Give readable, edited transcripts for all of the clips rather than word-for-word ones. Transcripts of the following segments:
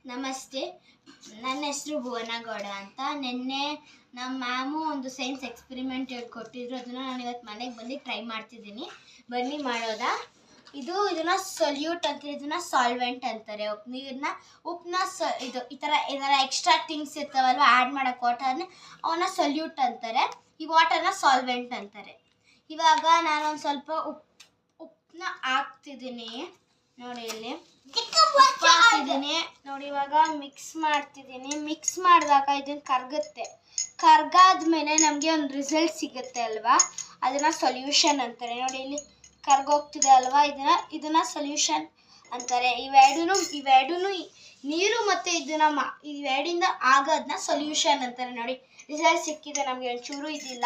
ನಮಸ್ತೆ, ನನ್ನ ಹೆಸರು ಭುವನಗೌಡ ಅಂತ. ನಿನ್ನೆ ನಮ್ಮ ಮ್ಯಾಮು ಒಂದು ಸೈನ್ಸ್ ಎಕ್ಸ್ಪೆರಿಮೆಂಟ್ ಹೇಳ್ಕೊಟ್ಟಿದ್ರು. ಅದನ್ನು ನಾನು ಇವತ್ತು ಮನೆಗೆ ಬಂದು ಟ್ರೈ ಮಾಡ್ತಿದ್ದೀನಿ. ಬನ್ನಿ ಮಾಡೋದಾ. ಇದನ್ನ ಸೊಲ್ಯೂಟ್ ಅಂತಾರೆ, ಇದನ್ನ ಸಾಲ್ವೆಂಟ್ ಅಂತಾರೆ. ಉಪ್ಪನ್ನ ಈ ಥರ ಎಕ್ಸ್ಟ್ರಾ ಥಿಂಗ್ಸ್ ಇರ್ತಾವಲ್ವ ಆ್ಯಡ್ ಮಾಡೋಕ್ಕೆ ವಾಟರ್ನ, ಅವನ್ನ ಸೊಲ್ಯೂಟ್ ಅಂತಾರೆ. ಈ ವಾಟರ್ನ ಸಾಲ್ವೆಂಟ್ ಅಂತಾರೆ. ಇವಾಗ ನಾನೊಂದು ಸ್ವಲ್ಪ ಉಪ್ಪನ್ನ ಹಾಕ್ತಿದ್ದೀನಿ. ನೋಡಿ ಇಲ್ಲಿ ಹಾಕಿದ್ದೀನಿ ನೋಡಿ. ಇವಾಗ ಮಿಕ್ಸ್ ಮಾಡ್ತಿದ್ದೀನಿ. ಮಿಕ್ಸ್ ಮಾಡಿದಾಗ ಇದನ್ನು ಕರ್ಗಾದ್ಮೇಲೆ ನಮಗೆ ಒಂದು ರಿಸಲ್ಟ್ ಸಿಗುತ್ತೆ ಅಲ್ವಾ, ಅದನ್ನ ಸೊಲ್ಯೂಷನ್ ಅಂತಾರೆ. ನೋಡಿ ಇಲ್ಲಿ ಕರ್ಗೋಗ್ತಿದೆ ಅಲ್ವಾ, ಇದನ್ನ ಸೊಲ್ಯೂಷನ್ ಅಂತಾರೆ. ಇವೆರಡೂ ನೀರು ಮತ್ತು ಇವೆರಡಿಂದ ಆಗೋದನ್ನ ಸೊಲ್ಯೂಷನ್ ಅಂತಾರೆ. ನೋಡಿ ರಿಸಲ್ಟ್ ಸಿಕ್ಕಿದೆ ನಮಗೆ, ಒಂಚೂರು ಇದಿಲ್ಲ.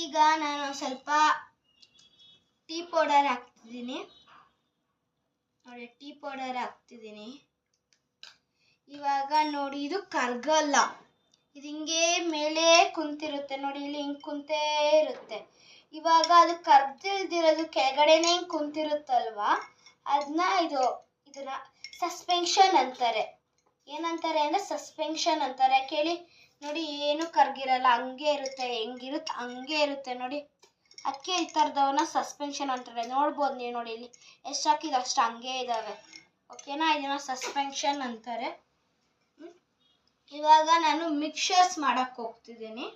ಈಗ ನಾನು ಸ್ವಲ್ಪ ಟೀ ಪೌಡರ್ ಹಾಕ್ತಿದ್ದೀನಿ. ನೋಡಿ ಟೀ ಪೌಡರ್ ಹಾಕ್ತಿದ್ದೀನಿ. ಇವಾಗ ನೋಡಿ ಇದು ಕರ್ಗಲ್ಲ, ಇದು ಹಿಂಗೆ ಮೇಲೆ ಕುಂತಿರುತ್ತೆ. ನೋಡಿ ಇಲ್ಲಿ ಹಿಂಗೆ ಕುಂತೇ ಇರುತ್ತೆ. ಇವಾಗ ಅದು ಕರ್ದಿಲ್ದಿರೋದು ಕೆಳಗಡೆನೆ ಹಿಂಗೆ ಕುಂತಿರುತ್ತಲ್ವಾ, ಇದನ್ನ ಸಸ್ಪೆನ್ಷನ್ ಅಂತಾರೆ. ಏನಂತಾರೆ ಅಂದರೆ ಸಸ್ಪೆನ್ಷನ್ ಅಂತಾರೆ. ಕೇಳಿ ನೋಡಿ, ಏನು ಕರ್ಗಿರಲ್ಲ, ಹಂಗೆ ಇರುತ್ತೆ, ಹೆಂಗಿರುತ್ತೆ ಹಂಗೆ ಇರುತ್ತೆ. ನೋಡಿ ಅದಕ್ಕೆ ಈ ಥರದವನ್ನ ಸಸ್ಪೆನ್ಷನ್ ಅಂತಾರೆ. ನೋಡ್ಬೋದು ನೀವು, ನೋಡಿ ಇಲ್ಲಿ ಎಷ್ಟು ಹಾಕಿದ್ದು ಅಷ್ಟು ಹಂಗೆ ಇದ್ದಾವೆ. ಓಕೆನಾ, ಇದನ್ನ ಸಸ್ಪೆನ್ಷನ್ ಅಂತಾರೆ. ಇವಾಗ ನಾನು ಮಿಕ್ಸರ್ಸ್ ಮಾಡೋಕ್ಕೆ ಹೋಗ್ತಿದ್ದೀನಿ.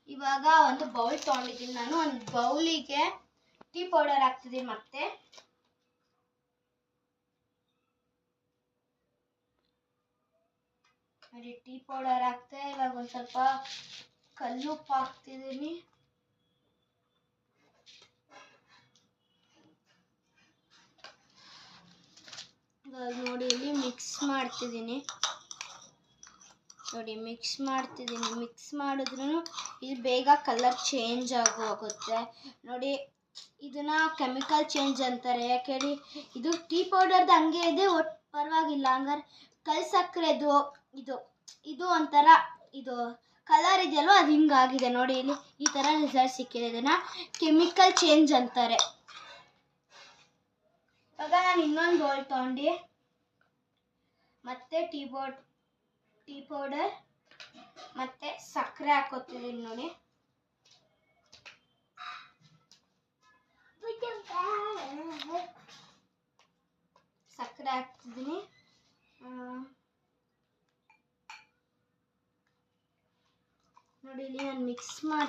ಇವಾಗ ಒಂದು ಬೌಲ್ ತೊಗೊಂಡಿದ್ದೀನಿ ನಾನು. ಒಂದು ಬೌಲಿಗೆ ಟೀ ಪೌಡರ್ ಹಾಕ್ತಿದ್ದೀನಿ. ಮತ್ತೆ ನೋಡಿ ಟೀ ಪೌಡರ್ ಹಾಕ್ತೆ. ಇವಾಗ ಒಂದು ಸ್ವಲ್ಪ ಕಲ್ಲುಪ್ಪು ಹಾಕ್ತಿದ್ದೀನಿ. ಇವಾಗ ನೋಡಿ ಇಲ್ಲಿ ಮಿಕ್ಸ್ ಮಾಡ್ತಿದ್ದೀನಿ. ನೋಡಿ ಮಿಕ್ಸ್ ಮಾಡಿದ್ರೂ ಇದು ಬೇಗ ಕಲರ್ ಚೇಂಜ್ ಆಗೋಗುತ್ತೆ. ನೋಡಿ ಇದನ್ನ ಕೆಮಿಕಲ್ ಚೇಂಜ್ ಅಂತಾರೆ. ಕೇಳಿ ಇದು ಟೀ ಪೌಡರ್ದು ಹಂಗೆ ಇದೆ, ಒಟ್ಟು ಪರವಾಗಿಲ್ಲ. ಹಂಗಾರೆ ಕಲ್ ಸಕ್ಕರೆದು ಇದು ಒಂಥರ ಇದು ಕಲರ್ ಇದೆಯಲ್ವ, ಅದು ಹಿಂಗಾಗಿದೆ. ನೋಡಿ ಇಲ್ಲಿ ಈ ಥರ ರಿಸಲ್ಟ್ ಸಿಕ್ಕಿದೆ. ಇದನ್ನ ಕೆಮಿಕಲ್ ಚೇಂಜ್ ಅಂತಾರೆ. ಇವಾಗ ನಾನು ಇನ್ನೊಂದು ಬೌಲ್ ತೊಗೊಂಡು ಮತ್ತೆ ಟೀ ಪೌಡರ್ ಮತ್ತೆ ಸಕ್ಕರೆ ಹಾಕೋತಿದ್ದೀನಿ. ನೋಡಿ ಸಕ್ಕರೆ ಹಾಕ್ತಿದ್ದೀನಿ. ನೋಡಿ ಇಲ್ಲಿ ನಾನು ಮಿಕ್ಸ್ ಮಾಡಿ